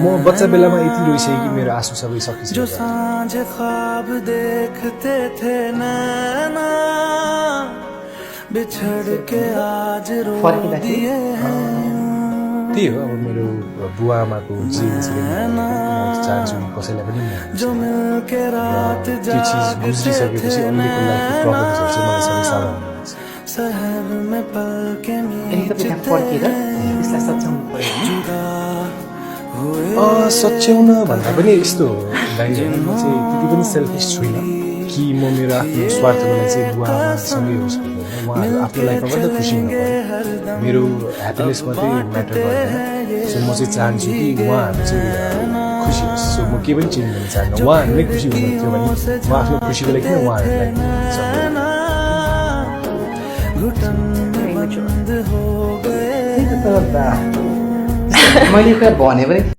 म बच्चा बेलामा यति रोइसकेँ कि मेरो आँसु सबै सकिसक्यो जो सांझ ख्वाब देखते थे नैना बिछड़ के आज रो दिए त्यही हो अब मेरो बुवा आमाको जीवनशैली म चाहन्छु कि कसैलाई पनि जो मिल के रात त्यो चिज गुज्रिसकेपछि अहिलेको लाइफको प्रब्लम्सहरू चाहिँ मलाई सबै साह्रो हुनुहुन्छ शहर में पल के सच्याउन भन्दा पनि यस्तो हो दाइ म चाहिँ त्यति पनि सेल्फिस छुइनँ कि म मेरो आफ्नो स्वार्थको लागि चाहिँ बुवा आमासँगै होस् भन्दैन उहाँहरू आफ्नो लाइफमा पनि त खुसी हुनु पर्यो मेरो ह्याप्पिनेस मात्रै म्याटर गर्दैन सो म चाहिँ चाहन्छु कि उहाँहरू चाहिँ खुसी होस् सो म केही पनि चेन्ज गर्न चाहन्न उहाँहरू नै खुसी हुनुहुन्थ्यो भने म आफ्नो खुसीको लागि किन उहाँहरूलाई मैले भने पनि